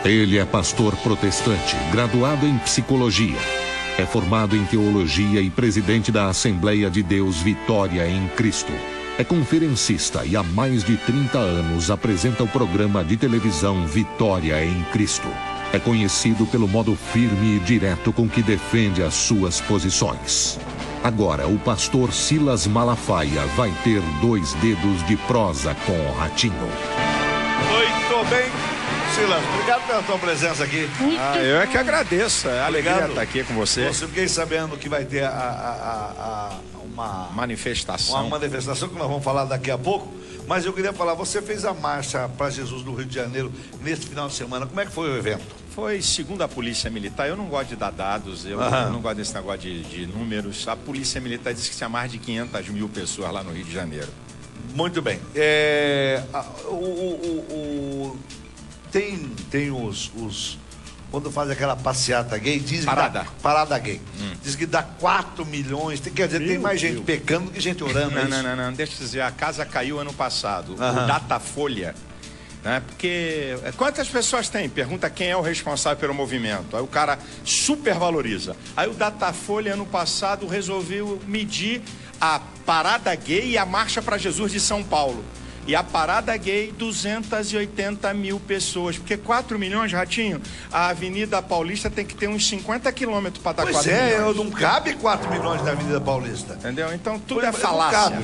Ele é pastor protestante, graduado em psicologia. É formado em teologia e presidente da Assembleia de Deus Vitória em Cristo. É conferencista e há mais de 30 anos apresenta o programa de televisão Vitória em Cristo. É conhecido pelo modo firme e direto com que defende as suas posições. Agora, o pastor Silas Malafaia vai ter 2 dedos de prosa com o Ratinho. Muito bem, Silas, obrigado pela tua presença aqui. Eu é que agradeço, é alegria estar aqui com você. Eu fiquei sabendo que vai ter uma manifestação. Uma manifestação que nós vamos falar daqui a pouco. Mas eu queria falar, você fez a marcha para Jesus no Rio de Janeiro nesse final de semana. Como é que foi o evento? Foi segundo a Polícia Militar. Eu não gosto de dar dados, eu não gosto desse negócio de números. A Polícia Militar disse que tinha mais de 500 mil pessoas lá no Rio de Janeiro. Muito bem. Tem os quando faz aquela passeata gay, diz parada gay. Diz que dá 4 milhões. Quer dizer, tem mais gente pecando do que gente orando. Não. Deixa eu dizer, a casa caiu ano passado. O Datafolha, né? Porque quantas pessoas tem? Pergunta quem é o responsável pelo movimento. Aí o cara supervaloriza. Aí o Datafolha ano passado resolveu medir a parada gay e a marcha para Jesus de São Paulo. E a parada gay, 280 mil pessoas. Porque 4 milhões, Ratinho, a Avenida Paulista tem que ter uns 50 quilômetros para dar 4 milhões. Não cabe 4 milhões na Avenida Paulista. Entendeu? Então tudo é falácia.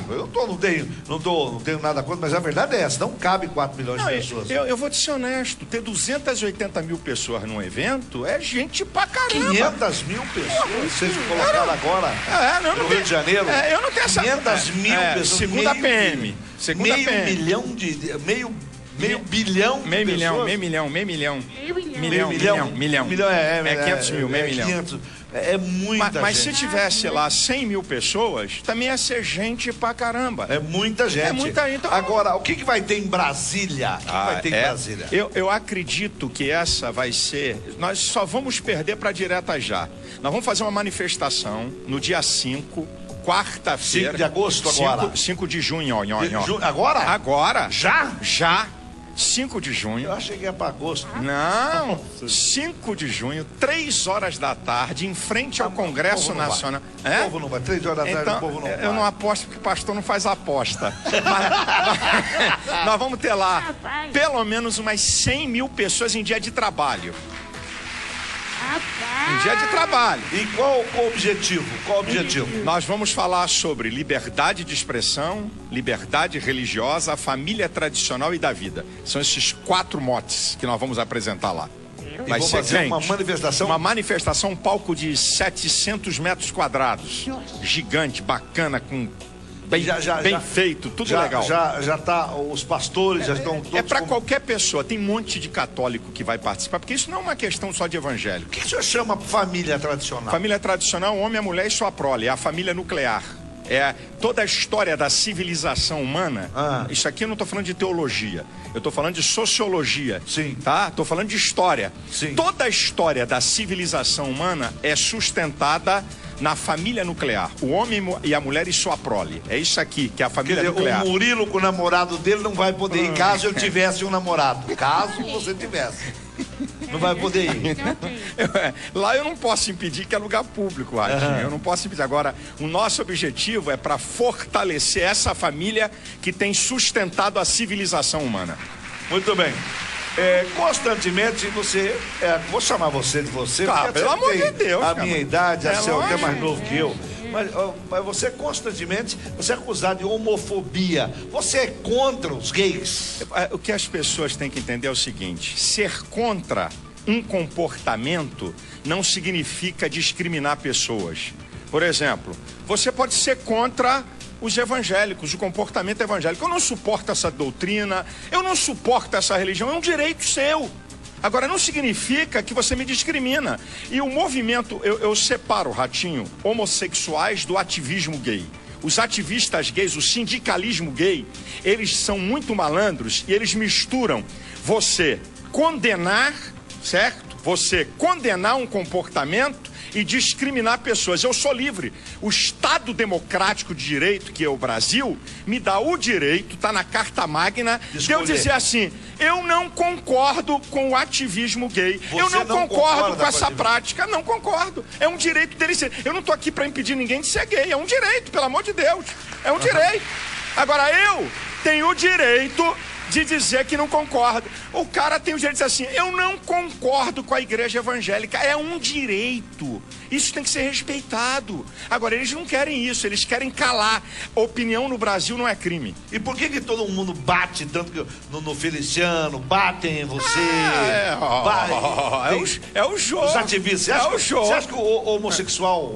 Não tenho nada contra, mas a verdade é essa. Não cabe 4 milhões de pessoas. Eu vou te ser honesto. Ter 280 mil pessoas num evento é gente pra caramba. 500 mil pessoas? Vocês colocaram agora no Rio de Janeiro? Eu não tenho essa... 500 mil pessoas. Segundo a PM. Meio bilhão de pessoas? Meio milhão. É 500 mil, meio milhão. 500, é muita gente. Mas se tivesse lá 100 mil pessoas, também ia ser gente pra caramba. É muita gente. É muita, então... Agora, o que vai ter em Brasília? Brasília? Eu acredito que essa vai ser... Nós só vamos perder pra direta já. Nós vamos fazer uma manifestação no dia 5... quarta-feira. 5 de agosto agora? 5 de junho, Agora? Agora. Já? Já. 5 de junho. Eu achei que ia para agosto. Não. 5 de junho, 3 horas da tarde, em frente ao Congresso Nacional. O povo não vai. 3 horas da tarde, então, o povo não vai. Eu não aposto porque pastor não faz aposta. Mas, nós vamos ter lá pelo menos umas 100 mil pessoas em dia de trabalho. Um dia de trabalho. E qual o objetivo? Nós vamos falar sobre liberdade de expressão, liberdade religiosa, a família tradicional e da vida. São esses 4 motes que nós vamos apresentar lá. Vai ser fazer uma manifestação? Uma manifestação, um palco de 700 metros quadrados. Gigante, bacana, com... Bem feito, tudo legal. Já tá, os pastores já estão todos... É para qualquer pessoa, tem um monte de católico que vai participar, porque isso não é uma questão só de evangélico. O que o senhor chama família tradicional? Família tradicional, homem, a mulher e sua prole, é a família nuclear. É toda a história da civilização humana. Isso aqui eu não estou falando de teologia, eu estou falando de sociologia. Sim. Tá? Estou falando de história. Sim. Toda a história da civilização humana é sustentada na família nuclear. O homem e a mulher e sua prole. É isso aqui que é a família nuclear. O Murilo com o namorado dele não vai poder ir caso eu tivesse um namorado. Caso você tivesse. Não vai poder ir. Lá eu não posso impedir, que é lugar público, Ratinho. Eu não posso impedir. Agora, o nosso objetivo é para fortalecer essa família que tem sustentado a civilização humana. Muito bem. Constantemente você... vou chamar você de você. Pelo amor de Deus. A minha idade, você é até mais novo que eu. Mas você constantemente, você é acusado de homofobia. Você é contra os gays? O que as pessoas têm que entender é o seguinte: ser contra um comportamento não significa discriminar pessoas. Por exemplo, você pode ser contra os evangélicos, o comportamento evangélico. Eu não suporto essa doutrina, eu não suporto essa religião, é um direito seu. Agora, não significa que você me discrimina. E o movimento, eu separo, Ratinho, homossexuais do ativismo gay. Os ativistas gays, o sindicalismo gay, eles são muito malandros e eles misturam você condenar, certo? Você condenar um comportamento e discriminar pessoas. Eu sou livre. O Estado democrático de direito, que é o Brasil, me dá o direito, está na Carta Magna, de eu dizer assim, eu não concordo com o ativismo gay. Eu não concordo com essa prática. Não concordo. É um direito dele ser. Eu não estou aqui para impedir ninguém de ser gay. É um direito, pelo amor de Deus. É um direito. Agora, eu tenho o direito de dizer que não concordo. O cara tem o direito de dizer assim, eu não concordo com a igreja evangélica. É um direito. Isso tem que ser respeitado. Agora, eles não querem isso, eles querem calar. Opinião no Brasil não é crime. E por que todo mundo bate tanto no Feliciano, batem em você? É o jogo. Os ativistas. Você acha que o homossexual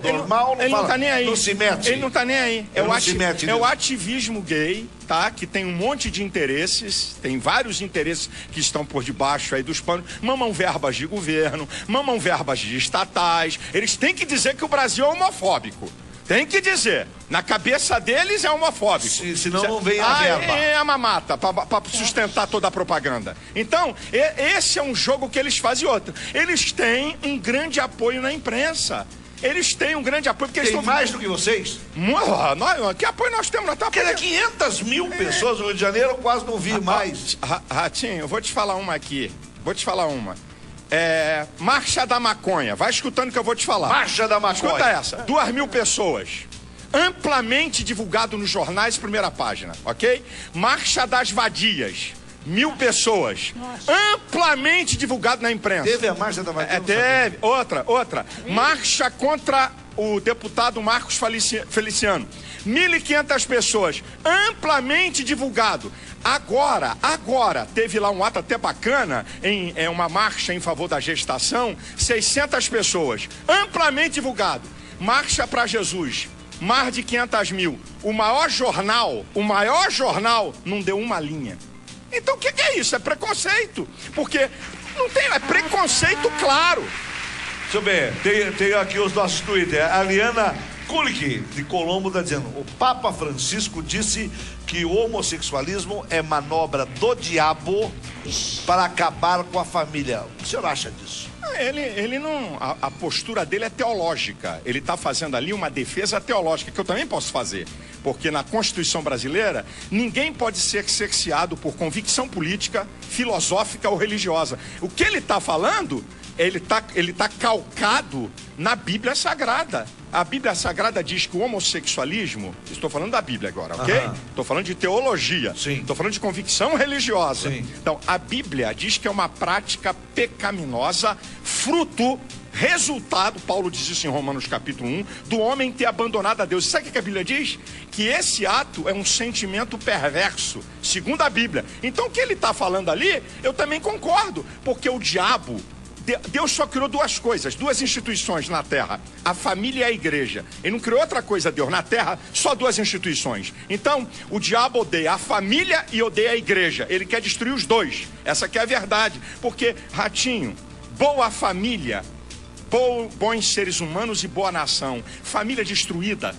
normal ele não tá nem aí. Não se mete? Ele não tá nem aí. É o ativismo gay, tá? Que tem um monte de interesses, tem vários interesses que estão por debaixo aí dos panos, mamam verbas de governo, mamam verbas de estatais. Eles têm que dizer que o Brasil é homofóbico. Tem que dizer. Na cabeça deles é homofóbico. Senão não vem a verba. É a mamata, para sustentar toda a propaganda. Então, esse é um jogo que eles fazem. Outra, eles têm um grande apoio na imprensa. Eles têm um grande apoio. Porque tem mais do que vocês? Que apoio nós temos? Porque 500 mil pessoas no Rio de Janeiro, eu quase não vi mais. Ratinho, eu vou te falar uma aqui. Marcha da Maconha. Vai escutando que eu vou te falar. Marcha da Maconha. Escuta essa. 2.000 pessoas. Amplamente divulgado nos jornais, primeira página, ok? Marcha das Vadias. 1.000 pessoas. Nossa. Amplamente divulgado na imprensa. Teve a Marcha da Vadia? Teve. Outra. Marcha contra o deputado Marcos Feliciano. 1.500 pessoas. Amplamente divulgado. Agora, teve lá um ato até bacana, uma marcha em favor da gestação, 600 pessoas. Amplamente divulgado. Marcha para Jesus. Mais de 500 mil. O maior jornal não deu uma linha. Então o que é isso? É preconceito. Porque não tem, é preconceito claro. Deixa eu ver, tem aqui os nossos Twitter. A Liana Kulik, de Colombo, está dizendo: o Papa Francisco disse que o homossexualismo é manobra do diabo para acabar com a família. O que o senhor acha disso? Ele não... A postura dele é teológica. Ele está fazendo ali uma defesa teológica, que eu também posso fazer. Porque na Constituição brasileira, ninguém pode ser cerceado por convicção política, filosófica ou religiosa. O que ele está falando, ele tá calcado na Bíblia Sagrada. A Bíblia Sagrada diz que o homossexualismo... Estou falando da Bíblia agora, ok? Estou falando de teologia. Estou falando de convicção religiosa. Sim. Então, a Bíblia diz que é uma prática pecaminosa, resultado, Paulo diz isso em Romanos capítulo 1, do homem ter abandonado a Deus. E sabe o que a Bíblia diz? Que esse ato é um sentimento perverso, segundo a Bíblia. Então, o que ele está falando ali, eu também concordo, porque o diabo... Deus só criou duas coisas, duas instituições na terra, a família e a igreja. Ele não criou outra coisa, Deus. Na terra, só duas instituições. Então, o diabo odeia a família e odeia a igreja. Ele quer destruir os dois. Essa que é a verdade. Porque, Ratinho, boa família, bons seres humanos e boa nação. Família destruída,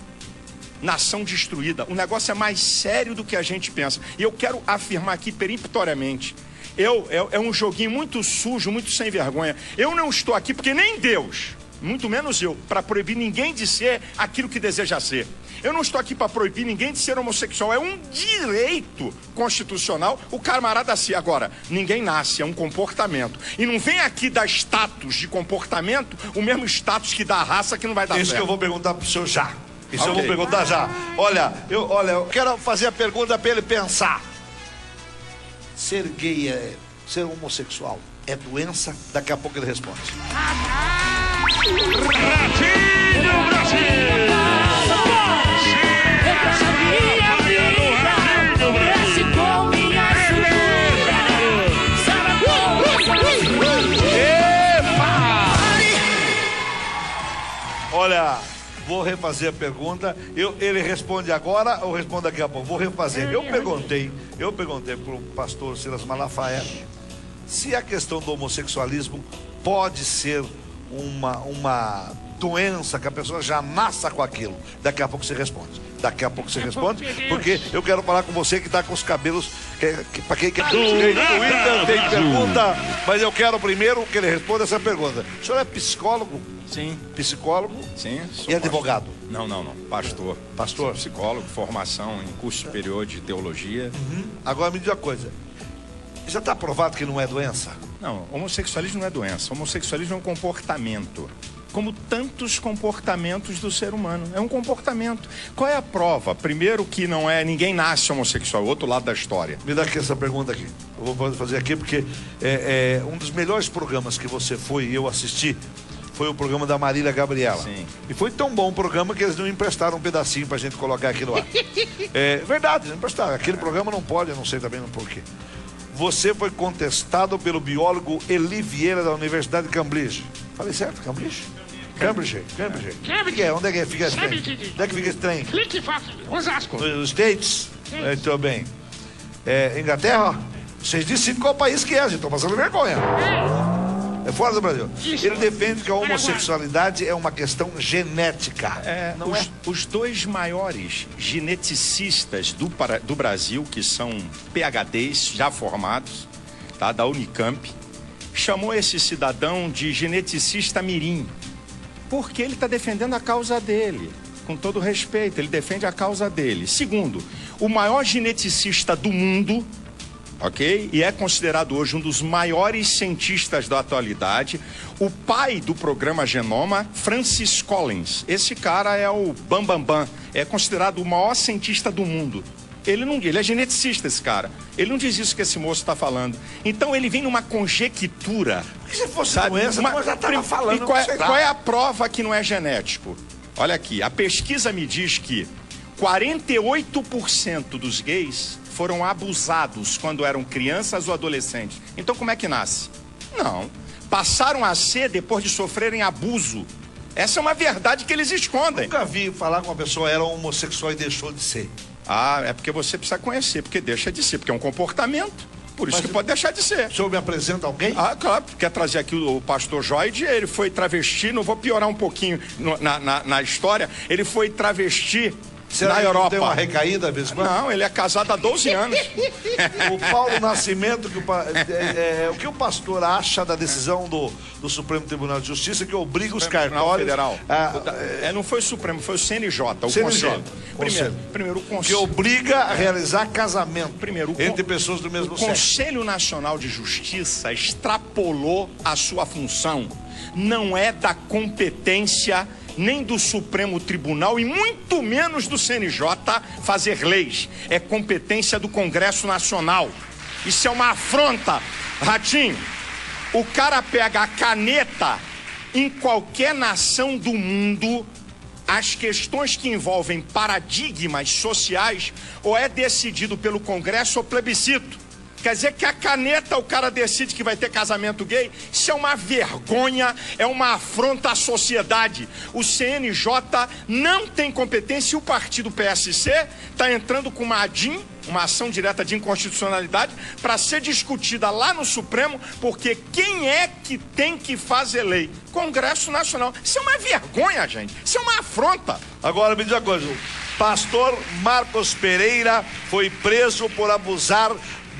nação destruída. O negócio é mais sério do que a gente pensa. E eu quero afirmar aqui peremptoriamente. É um joguinho muito sujo, muito sem vergonha. Eu não estou aqui porque nem Deus, muito menos eu, para proibir ninguém de ser aquilo que deseja ser. Eu não estou aqui para proibir ninguém de ser homossexual. É um direito constitucional o camarada ser. Agora, ninguém nasce, é um comportamento. E não vem aqui dar status de comportamento, o mesmo status que dá a raça, que não vai dar certo. Isso que eu vou perguntar pro senhor já. Isso eu vou perguntar já. Olha, eu quero fazer a pergunta para ele pensar. Ser gay, ser homossexual é doença? Daqui a pouco ele responde. Ratinho Brasil! Olha, vou refazer a pergunta. Ele responde agora ou responde daqui a pouco? Vou refazer. Eu perguntei para o pastor Silas Malafaia se a questão do homossexualismo pode ser uma doença que a pessoa já nasça com aquilo. Daqui a pouco você responde. Porque eu quero falar com você que está com os cabelos. Para quem quer no Twitter tem pergunta. Mas eu quero primeiro que ele responda essa pergunta. O senhor é psicólogo? Sim. Psicólogo? Sim. E advogado? Não. Pastor. Pastor? Sou psicólogo, formação em curso superior de teologia. Agora me diz uma coisa. Já está provado que não é doença? Não, homossexualismo não é doença. Homossexualismo é um comportamento. Como tantos comportamentos do ser humano. É um comportamento. Qual é a prova? Primeiro que não é... Ninguém nasce homossexual. Outro lado da história. Me dá aqui essa pergunta aqui. Eu vou fazer aqui porque um dos melhores programas que você foi e eu assisti foi o programa da Marília Gabriela. Sim. E foi tão bom o programa que eles não emprestaram um pedacinho pra gente colocar aqui no ar. É verdade, não emprestaram. Aquele programa não pode, eu não sei também no porquê. Você foi contestado pelo biólogo Eli Vieira da Universidade de Cambridge. Falei certo? Cambridge? Cambridge. Onde é? Onde é que fica esse trem? Onde é que fica esse trem? Clique fácil, Osasco. Nos States? Muito bem. Inglaterra? Vocês decidem qual país que é, gente. Estão passando vergonha. É fora do Brasil. Isso. Ele defende que a homossexualidade é uma questão genética. Os dois maiores geneticistas do Brasil, que são PhDs já formados, tá, da Unicamp, chamou esse cidadão de geneticista mirim, porque ele está defendendo a causa dele. Com todo respeito, ele defende a causa dele. Segundo, o maior geneticista do mundo, ok? E é considerado hoje um dos maiores cientistas da atualidade, o pai do programa Genoma, Francis Collins. Esse cara é o Bambambam, é considerado o maior cientista do mundo. Ele é geneticista, esse cara. Ele não diz isso que esse moço está falando. Então ele vem numa conjectura. Porque se fosse doença, nós já estava falando. E qual é a prova que não é genético? Olha aqui, a pesquisa me diz que 48% dos gays foram abusados quando eram crianças ou adolescentes. Então como é que nasce? Não. Passaram a ser depois de sofrerem abuso. Essa é uma verdade que eles escondem. Nunca vi falar que uma pessoa era homossexual e deixou de ser. Ah, é porque você precisa conhecer, porque deixa de ser, porque é um comportamento. Por isso que pode deixar de ser. O senhor me apresenta alguém? Ah, claro, quer trazer aqui o pastor Joide, ele foi travesti, não vou piorar um pouquinho na história, ele foi travesti na Europa. Tem uma recaída, às vezes? Não, ele é casado há 12 anos. O Paulo Nascimento, o que o pastor acha da decisão do Supremo Tribunal de Justiça que obriga os cartórios... Federal. Não foi o Supremo, foi o CNJ, o CNJ. Conselho. Primeiro, o Conselho. Que obriga a realizar casamento entre pessoas do mesmo sexo. O Conselho Nacional de Justiça extrapolou a sua função. Não é da competência nem do Supremo Tribunal e muito menos do CNJ fazer leis. É competência do Congresso Nacional. Isso é uma afronta. Ratinho, o cara pega a caneta em qualquer nação do mundo, as questões que envolvem paradigmas sociais, ou é decidido pelo Congresso ou plebiscito. Quer dizer que a caneta o cara decide que vai ter casamento gay? Isso é uma vergonha, é uma afronta à sociedade. O CNJ não tem competência e o partido PSC está entrando com uma ADIM, uma ação direta de inconstitucionalidade, para ser discutida lá no Supremo, porque quem é que tem que fazer lei? Congresso Nacional. Isso é uma vergonha, gente. Isso é uma afronta. Agora me diz uma coisa, o pastor Marcos Pereira foi preso por abusar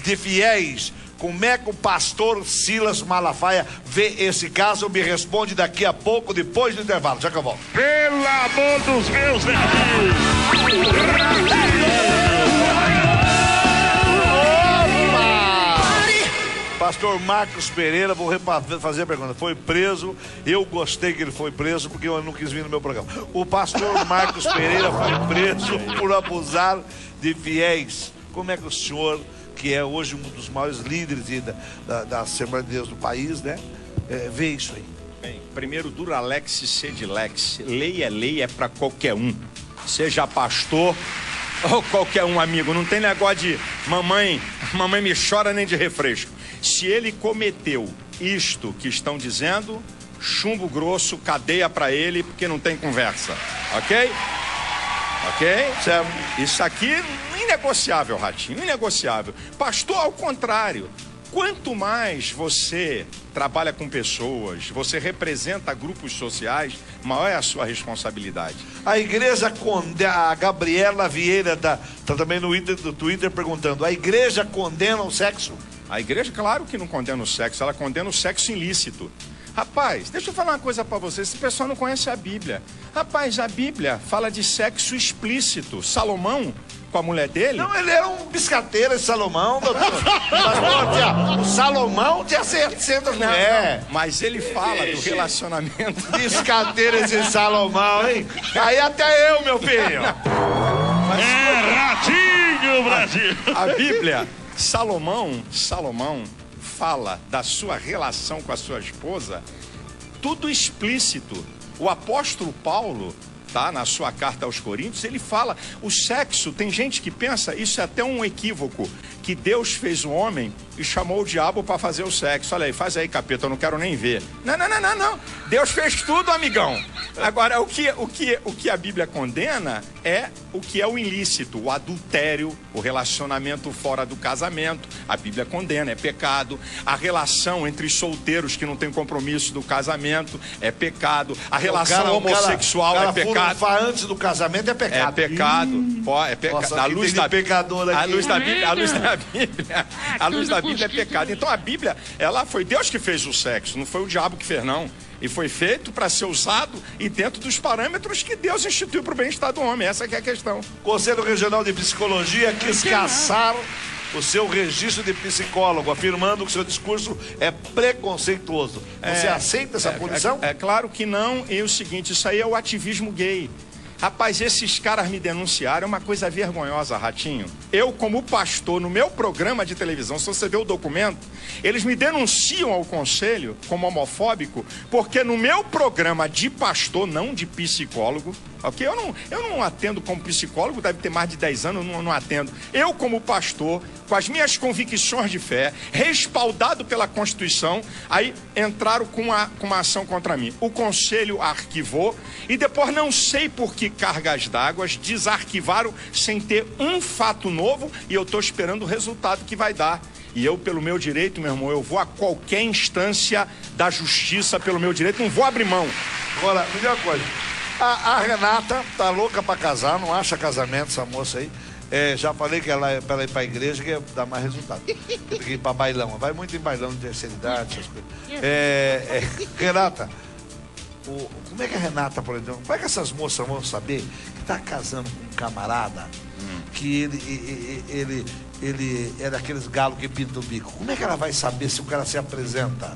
de fiéis. Como é que o pastor Silas Malafaia vê esse caso? Me responde daqui a pouco, depois do intervalo. Já que eu volto. Pelo amor dos meus Deus! Pastor Marcos Pereira, vou fazer a pergunta. Foi preso, eu gostei que ele foi preso, porque eu não quis vir no meu programa. O pastor Marcos Pereira foi preso por abusar de fiéis. Como é que o senhor, que é hoje um dos maiores líderes da Assembleia de Deus do país, né, vê isso aí? Bem, primeiro, Duralex Sedilex. Lei é para qualquer um. Seja pastor ou qualquer um, amigo. Não tem negócio de mamãe me chora nem de refresco. Se ele cometeu isto que estão dizendo, chumbo grosso, cadeia para ele, porque não tem conversa. Ok? Ok? Certo. Isso aqui inegociável, Ratinho, inegociável. Pastor, ao contrário, quanto mais você trabalha com pessoas, você representa grupos sociais, maior é a sua responsabilidade. A igreja, a Gabriela Vieira tá também no Twitter perguntando, a igreja condena o sexo? A igreja, claro que não condena o sexo, ela condena o sexo ilícito. Rapaz, deixa eu falar uma coisa pra vocês, esse pessoal não conhece a Bíblia. Rapaz, a Bíblia fala de sexo explícito. Salomão, com a mulher dele... Não, ele era um biscateiro, esse Salomão, doutor. O Salomão tinha 700 mulheres. Mas ele fala do relacionamento... Biscateiro esse Salomão, hein? Aí até eu, meu filho. É ratinho, Brasil. A Bíblia, Salomão fala da sua relação com a sua esposa, tudo explícito. O apóstolo Paulo, tá, na sua carta aos Coríntios, ele fala, o sexo, tem gente que pensa, isso é até um equívoco, que Deus fez o homem e chamou o diabo para fazer o sexo. Olha aí, faz aí, capeta, eu não quero nem ver. Não. Deus fez tudo, amigão. Agora, o que a Bíblia condena é o que é o ilícito, o adultério, o relacionamento fora do casamento. A Bíblia condena, é pecado. A relação entre solteiros que não tem compromisso do casamento é pecado. A relação homossexual é pecado. Antes do casamento é pecado. É pecado. É pecado. Nossa, a luz da Bíblia é pecado. Então a Bíblia, ela foi Deus que fez o sexo, não foi o diabo que fez, não. E foi feito para ser usado e dentro dos parâmetros que Deus instituiu para o bem-estar do homem. Essa que é a questão. Conselho Regional de Psicologia quis caçar o seu registro de psicólogo, afirmando que seu discurso é preconceituoso. Você aceita essa punição? É claro que não. E o seguinte, isso aí é o ativismo gay. Rapaz, esses caras me denunciaram, é uma coisa vergonhosa, Ratinho. Eu, como pastor, no meu programa de televisão, se você ver o documento, eles me denunciam ao conselho como homofóbico, porque no meu programa de pastor, não de psicólogo, ok? Eu não atendo como psicólogo, deve ter mais de 10 anos, eu não atendo. Eu, como pastor, com as minhas convicções de fé, respaldado pela Constituição, aí entraram com uma ação contra mim. O conselho arquivou e depois, não sei por que cargas d'água, desarquivaram sem ter um fato novo e eu estou esperando o resultado que vai dar. E eu, pelo meu direito, meu irmão, eu vou a qualquer instância da justiça pelo meu direito, não vou abrir mão. Agora, melhor coisa, a Renata tá louca pra casar, não acha casamento essa moça aí. Já falei que ela é pra ela ir pra igreja que dá mais resultado. Tem que ir pra bailão, vai muito em bailão de terceira idade, essas coisas. Renata, como é que a Renata, por exemplo, como é que essas moças vão saber que tá casando com um camarada que ele é daqueles galos que pintam o bico? Como é que ela vai saber se o cara se apresenta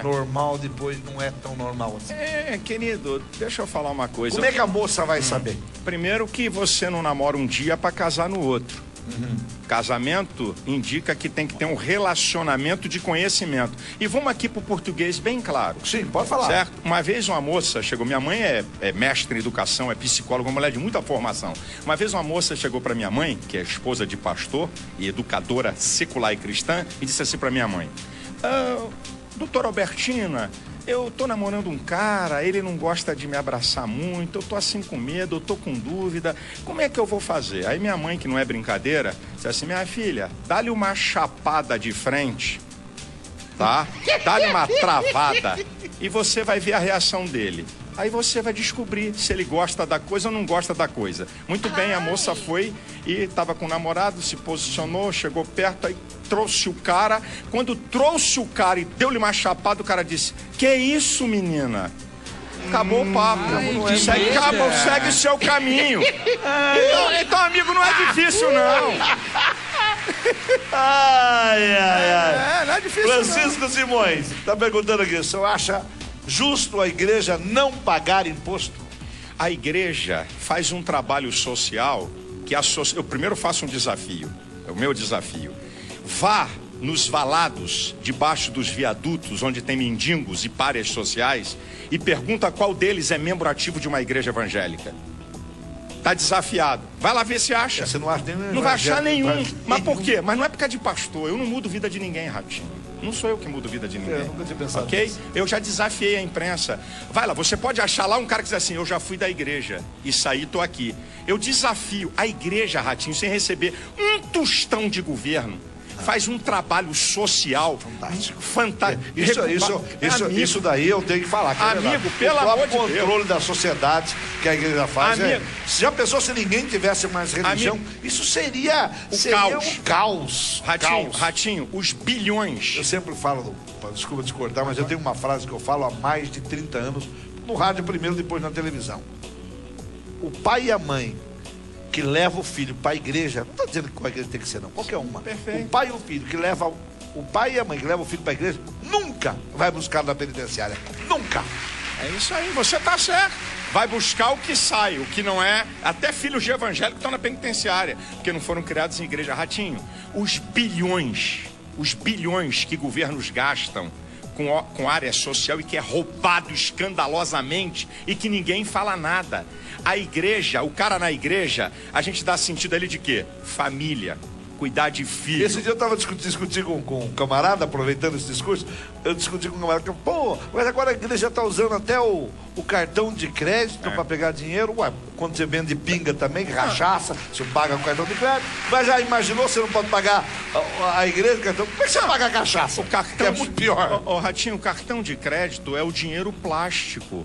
normal, depois não é tão normal assim? Querido, deixa eu falar uma coisa. Como é que a moça vai saber? Primeiro que você não namora um dia para casar no outro. Casamento indica que tem que ter um relacionamento de conhecimento. E vamos aqui pro português bem claro. Sim, pode falar. Certo? Uma vez uma moça chegou, minha mãe é mestre em educação, é psicóloga, uma mulher de muita formação. Uma vez uma moça chegou para minha mãe, que é esposa de pastor e educadora secular e cristã, e disse assim para minha mãe: doutora Albertina, eu tô namorando um cara, ele não gosta de me abraçar muito, eu tô assim com medo, eu tô com dúvida, como é que eu vou fazer? Aí minha mãe, que não é brincadeira, disse assim: minha filha, dá-lhe uma chapada de frente, tá? Dá-lhe uma travada e você vai ver a reação dele. Aí você vai descobrir se ele gosta da coisa ou não gosta da coisa. Muito bem, a moça foi e estava com o namorado, se posicionou, chegou perto, aí trouxe o cara. Quando trouxe o cara e deu-lhe uma chapada, o cara disse: que isso, menina? Acabou o papo. Segue o seu caminho. Então, amigo, não é difícil, não. Não é difícil, Francisco não. Simões está perguntando aqui: o senhor acha justo a igreja não pagar imposto? A igreja faz um trabalho social que eu primeiro faço um desafio, é o meu desafio. Vá nos valados, debaixo dos viadutos, onde tem mendigos e párias sociais, e pergunta qual deles é membro ativo de uma igreja evangélica. Tá desafiado. Vai lá ver se acha. Você não acha nenhum? Não vai achar nenhum. Mas por quê? Mas não é por causa de pastor. Eu não mudo vida de ninguém, Ratinho. Não sou eu que mudo vida de ninguém. Eu nunca tinha pensado ok? nisso. Eu já desafiei a imprensa. Vai lá, você pode achar lá um cara que diz assim: eu já fui da igreja e saí, tô aqui. Eu desafio a igreja, Ratinho, sem receber um tostão de governo, faz um trabalho social fantástico. Isso daí eu tenho que falar. Que amigo, pelo amor de Deus. O controle da sociedade que a igreja faz. Se já pensou se ninguém tivesse mais religião, isso seria um caos. Ratinho, os bilhões. Eu sempre falo, desculpa te cortar, mas eu tenho uma frase que eu falo há mais de 30 anos, no rádio primeiro, depois na televisão. O pai e a mãe que leva o filho para a igreja, não estou dizendo que qual igreja tem que ser não, qualquer uma. Perfeito. O pai e o filho que leva, o pai e a mãe que levam o filho para a igreja, nunca vai buscar na penitenciária. Nunca. É isso aí, você está certo. Vai buscar o que sai, o que não é. Até filhos de evangélicos estão na penitenciária, porque não foram criados em igreja. Ratinho, os bilhões que governos gastam com área social e que é roubado escandalosamente e que ninguém fala nada. A igreja, o cara na igreja, a gente dá sentido ali de quê? Família, cuidar de filho. Esse dia eu estava discutindo com um camarada, aproveitando esse discurso, eu discuti com um camarada, mas agora a igreja está usando até o cartão de crédito para pegar dinheiro. Ué, quando você vende pinga também, cachaça, você paga com cartão de crédito. Mas já imaginou, você não pode pagar a igreja, o cartão? Como é que você paga a cachaça? O cartão é muito pior. Ratinho, o cartão de crédito é o dinheiro plástico.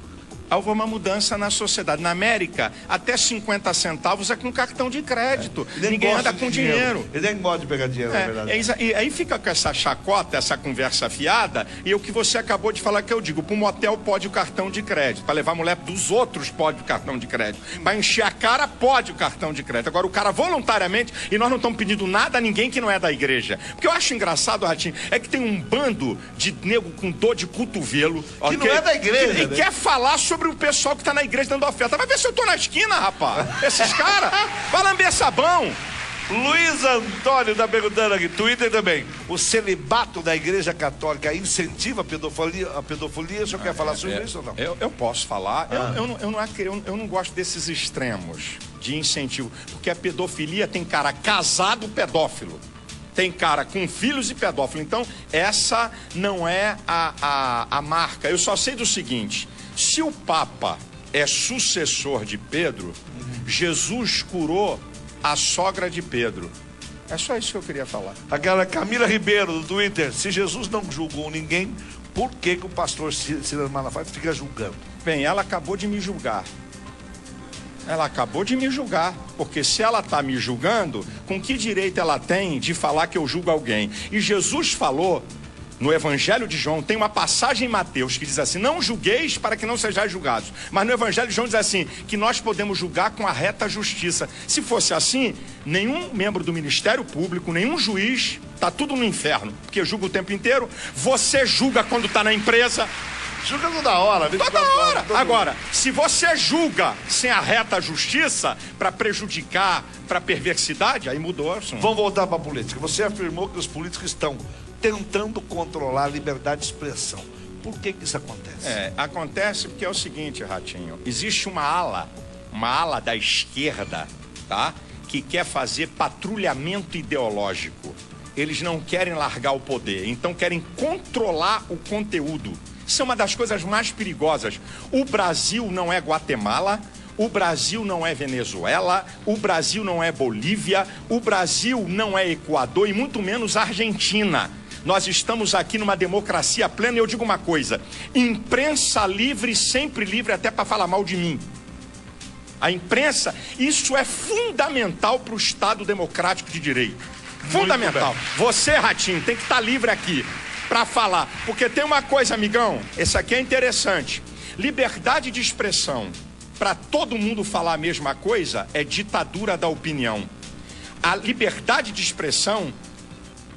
Houve uma mudança na sociedade. Na América, até 50 centavos é com cartão de crédito. Ninguém anda com dinheiro. Ele nem gosta de pegar dinheiro, na verdade. E aí fica com essa chacota, essa conversa fiada, e o que você acabou de falar que eu digo, para o motel pode o cartão de crédito, para levar a mulher dos outros pode o cartão de crédito, para encher a cara pode o cartão de crédito. Agora o cara voluntariamente, e nós não estamos pedindo nada a ninguém que não é da igreja. Porque eu acho engraçado, Ratinho, é que tem um bando de nego com dor de cotovelo, que não é da igreja, e quer falar sobre o pessoal que está na igreja dando oferta. Vai ver se eu tô na esquina, rapaz. Esses caras, vai lamber sabão. Luiz Antônio está perguntando aqui, Twitter também. O celibato da igreja católica incentiva a pedofilia? O senhor quer falar sobre isso ou não? Eu posso falar. Eu não gosto desses extremos de incentivo. Porque a pedofilia tem cara casado pedófilo. Tem cara com filhos e pedófilo. Então, essa não é a marca. Eu só sei do seguinte: se o Papa é sucessor de Pedro, Jesus curou a sogra de Pedro. É só isso que eu queria falar. Aquela Camila Ribeiro do Twitter: se Jesus não julgou ninguém, por que o pastor Silas Malafaia fica julgando? Bem, ela acabou de me julgar. Ela acabou de me julgar, porque se ela está me julgando, com que direito ela tem de falar que eu julgo alguém? E Jesus falou, no Evangelho de João, tem uma passagem em Mateus que diz assim: não julgueis para que não sejais julgados. Mas no Evangelho de João diz assim, que nós podemos julgar com a reta justiça. Se fosse assim, nenhum membro do Ministério Público, nenhum juiz, está tudo no inferno, porque julga o tempo inteiro. Você julga quando está na empresa. Julga toda hora. Toda hora. Agora, se você julga sem a reta justiça, para prejudicar, para perversidade, aí mudou o assunto. Vamos voltar para a política. Você afirmou que os políticos estão tentando controlar a liberdade de expressão. Por que isso acontece? Acontece porque é o seguinte, Ratinho. Existe uma ala da esquerda, tá? Que quer fazer patrulhamento ideológico. Eles não querem largar o poder, então querem controlar o conteúdo. Isso é uma das coisas mais perigosas. O Brasil não é Guatemala, o Brasil não é Venezuela, o Brasil não é Bolívia, o Brasil não é Equador e muito menos Argentina. Nós estamos aqui numa democracia plena e eu digo uma coisa: imprensa livre, sempre livre até para falar mal de mim. A imprensa, isso é fundamental para o Estado democrático de direito. Fundamental. Você, Ratinho, tem que estar livre aqui para falar, porque tem uma coisa, amigão, esse aqui é interessante: liberdade de expressão para todo mundo falar a mesma coisa é ditadura da opinião. A liberdade de expressão,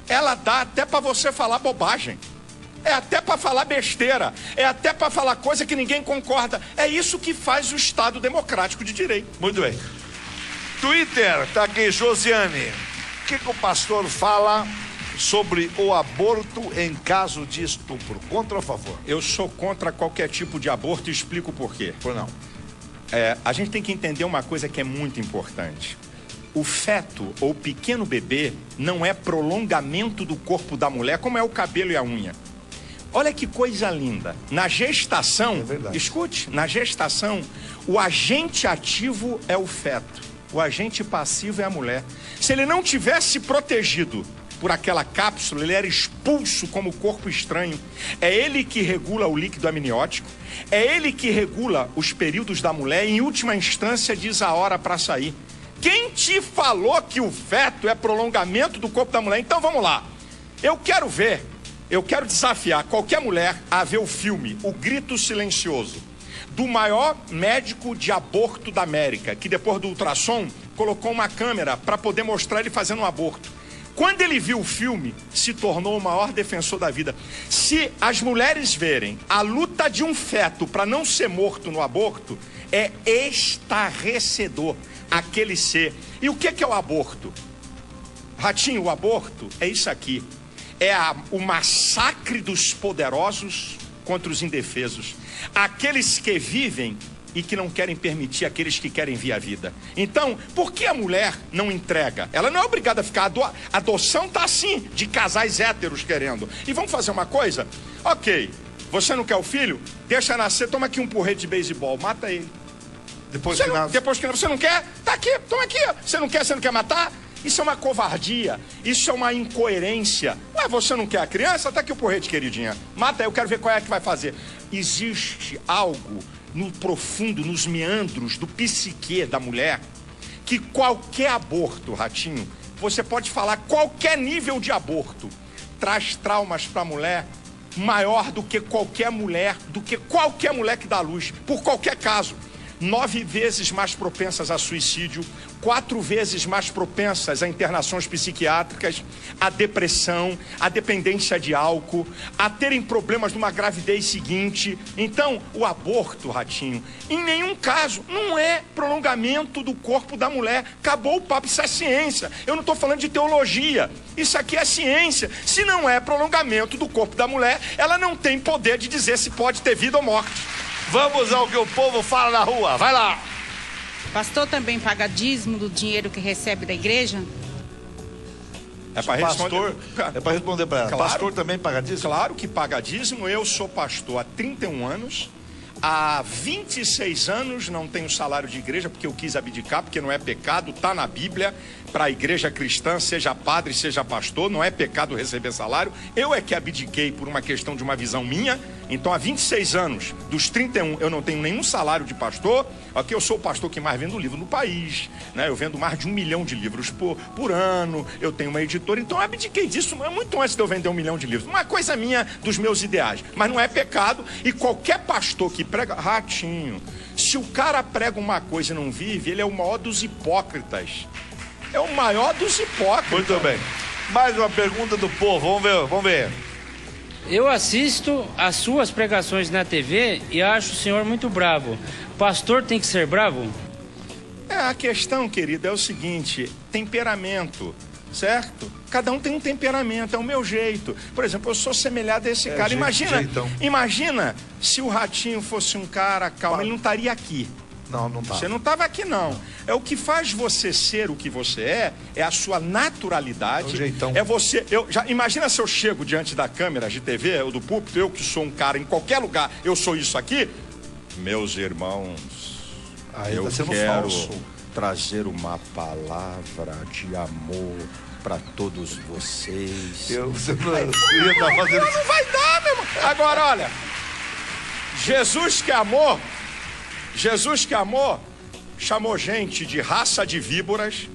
ela dá até para você falar bobagem, é até para falar besteira, é até para falar coisa que ninguém concorda. É isso que faz o Estado democrático de direito. Muito bem. Twitter, tá aqui, Josiane. O que o pastor fala sobre o aborto em caso de estupro? Contra ou a favor? Eu sou contra qualquer tipo de aborto e explico por quê. Por não? A gente tem que entender uma coisa que é muito importante. O feto ou pequeno bebê não é prolongamento do corpo da mulher, como é o cabelo e a unha. Olha que coisa linda. Na gestação, escute, na gestação, o agente ativo é o feto. O agente passivo é a mulher. Se ele não tivesse protegido por aquela cápsula, ele era expulso como corpo estranho. É ele que regula o líquido amniótico, é ele que regula os períodos da mulher e, em última instância, diz a hora para sair. Quem te falou que o feto é prolongamento do corpo da mulher? Então vamos lá. Eu quero desafiar qualquer mulher a ver o filme O Grito Silencioso, do maior médico de aborto da América, que depois do ultrassom colocou uma câmera para poder mostrar ele fazendo um aborto. Quando ele viu o filme, se tornou o maior defensor da vida. Se as mulheres verem a luta de um feto para não ser morto no aborto, é estarrecedor aquele ser. E o que é o aborto? Ratinho, o aborto é isso aqui. É o massacre dos poderosos contra os indefesos. Aqueles que vivem e que não querem permitir aqueles que querem vir à vida. Então, por que a mulher não entrega? Ela não é obrigada a ficar. A adoção está assim, de casais héteros querendo. E vamos fazer uma coisa? Ok, você não quer o filho? Deixa nascer, toma aqui um porrete de beisebol, mata ele. Depois que você não quer? Tá aqui, toma aqui. Você não quer matar? Isso é uma covardia, isso é uma incoerência. Ué, você não quer a criança? Tá aqui o porrete, queridinha. Mata aí, eu quero ver qual é que vai fazer. Existe algo no profundo, nos meandros do psique da mulher, que qualquer aborto, Ratinho, você pode falar qualquer nível de aborto, traz traumas para a mulher maior do que qualquer mulher que dá luz, por qualquer caso. 9 vezes mais propensas a suicídio, 4 vezes mais propensas a internações psiquiátricas, a depressão, a dependência de álcool, a terem problemas numa gravidez seguinte. Então, o aborto, Ratinho, em nenhum caso, não é prolongamento do corpo da mulher. Acabou o papo, isso é ciência. Eu não estou falando de teologia. Isso aqui é ciência. Se não é prolongamento do corpo da mulher, ela não tem poder de dizer se pode ter vida ou morte. Vamos ao que o povo fala na rua. Vai lá. Pastor também paga dízimo do dinheiro que recebe da igreja? É para responder para ela. Claro, pastor também paga dízimo? Claro que paga dízimo. Eu sou pastor há 31 anos. Há 26 anos não tenho salário de igreja porque eu quis abdicar, porque não é pecado, está na Bíblia. Para a igreja cristã, seja padre, seja pastor, não é pecado receber salário. Eu é que abdiquei por uma questão de uma visão minha. Então, há 26 anos, dos 31, eu não tenho nenhum salário de pastor. Aqui eu sou o pastor que mais vendo livro no país, né? Eu vendo mais de 1 milhão de livros por ano. Eu tenho uma editora, então eu abdiquei disso muito antes de eu vender 1 milhão de livros. Uma coisa minha, dos meus ideais. Mas não é pecado. E qualquer pastor que prega... Ratinho, se o cara prega uma coisa e não vive, ele é o maior dos hipócritas. É o maior dos hipócritas. Muito bem. Mais uma pergunta do povo. Vamos ver. Eu assisto as suas pregações na TV e acho o senhor muito bravo. Pastor tem que ser bravo? A questão, querido, é o seguinte: temperamento, certo? Cada um tem um temperamento, é o meu jeito. Por exemplo, eu sou semelhante a esse cara. Imagina se o Ratinho fosse um cara calmo, ele não estaria aqui. Não tá. Você não estava aqui, não. É o que faz você ser o que você é a sua naturalidade. É o jeitão. É você. Imagina se eu chego diante da câmera de TV ou do púlpito, eu que sou um cara em qualquer lugar, eu sou isso aqui. Meus irmãos, eu quero trazer uma palavra de amor para todos vocês. Você não vai dar, meu irmão. Agora, olha, Jesus que amor, chamou gente de raça de víboras.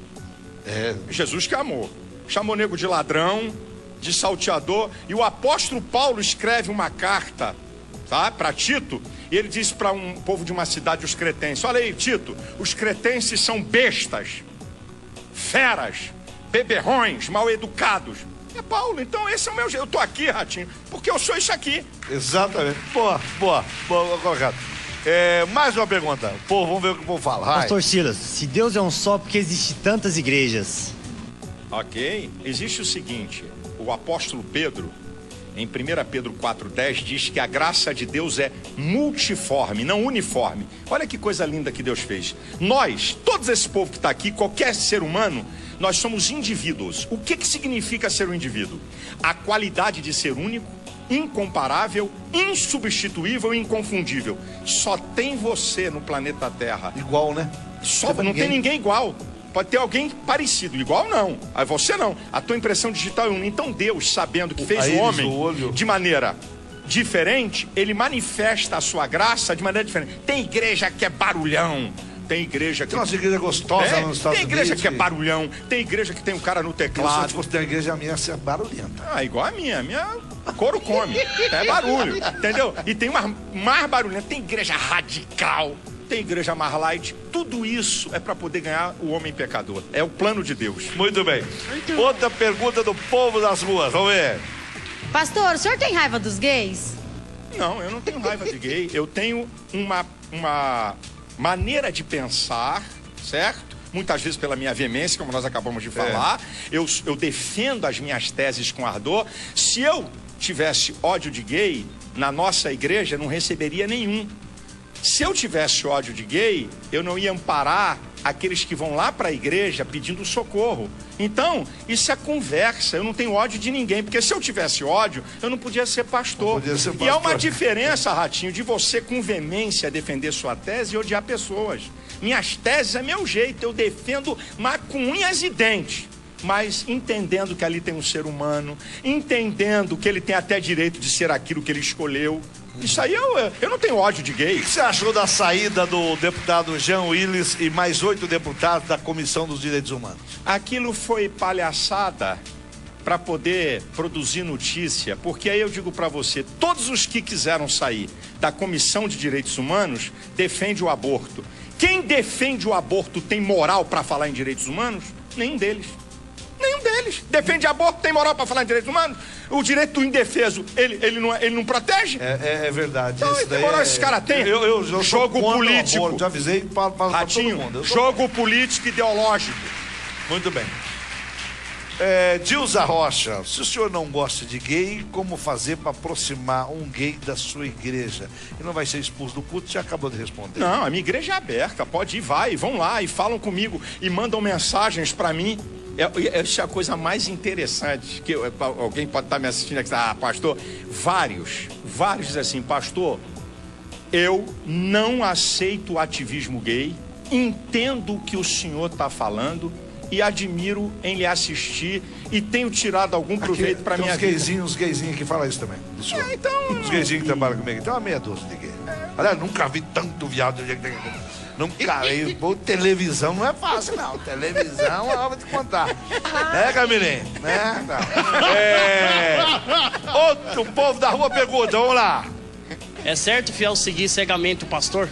Jesus que amor. Chamou nego de ladrão, de salteador. E o apóstolo Paulo escreve uma carta, tá, para Tito. E ele diz para um povo de uma cidade, os cretenses: olha aí, Tito, os cretenses são bestas, feras, beberrões, mal educados. É Paulo, então esse é o meu jeito. Eu tô aqui, Ratinho, porque eu sou isso aqui. Exatamente. Boa colocado. Mais uma pergunta. Pô, vamos ver o que o povo fala. Pastor Silas, se Deus é um só, por que existem tantas igrejas? Ok. Existe o seguinte: o apóstolo Pedro, em 1 Pedro 4,10, diz que a graça de Deus é multiforme, não uniforme. Olha que coisa linda que Deus fez. Nós, todos esse povo que está aqui, qualquer ser humano, nós somos indivíduos. O que significa ser um indivíduo? A qualidade de ser único, incomparável, insubstituível e inconfundível. Só tem você no planeta Terra. Igual, né? Não tem ninguém igual. Pode ter alguém parecido, igual não. Aí você não. A tua impressão digital é única. Então Deus, sabendo que fez o homem de maneira diferente, ele manifesta a sua graça de maneira diferente. Tem igreja que é barulhão. Tem igreja que... Tem umas igrejas gostosas nos Estados Unidos. Tem igreja que é barulhão. Tem igreja que tem um cara no teclado. Se fosse ter uma igreja, a minha é barulhenta. Ah, igual a minha. A minha couro come. É barulho. Entendeu? E tem uma mais barulhenta. Tem igreja radical. Tem igreja mais light. Tudo isso é para poder ganhar o homem pecador. É o plano de Deus. Muito bem. Outra pergunta do povo das ruas. Vamos ver. Pastor, o senhor tem raiva dos gays? Não, eu não tenho raiva de gay. Eu tenho uma maneira de pensar, certo? Muitas vezes pela minha veemência, como nós acabamos de falar. Eu defendo as minhas teses com ardor. Se eu tivesse ódio de gay, na nossa igreja não receberia nenhum. Se eu tivesse ódio de gay, eu não ia amparar aqueles que vão lá para a igreja pedindo socorro. Então, isso é conversa. Eu não tenho ódio de ninguém, porque se eu tivesse ódio, eu não podia ser pastor. E há uma diferença, Ratinho, de você com veemência defender sua tese e odiar pessoas. Minhas teses é meu jeito, eu defendo, mas com unhas e dentes. Mas entendendo que ali tem um ser humano, entendendo que ele tem até direito de ser aquilo que ele escolheu. Isso aí eu não tenho ódio de gay. O que você achou da saída do deputado Jean Willis e mais 8 deputados da Comissão dos Direitos Humanos? Aquilo foi palhaçada para poder produzir notícia, porque aí eu digo para você, todos os que quiseram sair da Comissão de Direitos Humanos defendem o aborto. Quem defende o aborto tem moral para falar em direitos humanos? Nenhum deles. Nenhum deles. Defende aborto, tem moral para falar em direitos humanos? O direito do indefeso, ele não protege? É verdade. Então, que moral esses caras têm? Eu jogo político. Eu te avisei para todo mundo. Jogo político ideológico. Muito bem. Dilza Rocha, se o senhor não gosta de gay, como fazer para aproximar um gay da sua igreja? E não vai ser expulso do culto, já acabou de responder. Não, a minha igreja é aberta, pode ir, vão lá e falam comigo e mandam mensagens para mim. Essa é a coisa mais interessante, que alguém pode estar me assistindo aqui, pastor, vários dizem assim, pastor, eu não aceito o ativismo gay, entendo o que o senhor está falando e admiro em lhe assistir e tenho tirado algum proveito para minha vida. Os gayzinhos que falam isso também. Então... Os gayzinhos que trabalham comigo, tem uma meia dúzia de gay. Aliás, nunca vi tanto viado. Nunca vi. Televisão não é fácil, não. Televisão é hora de contar. Camilinho? Outro povo da rua pergunta, vamos lá. É certo, fiel, seguir cegamente o pastor?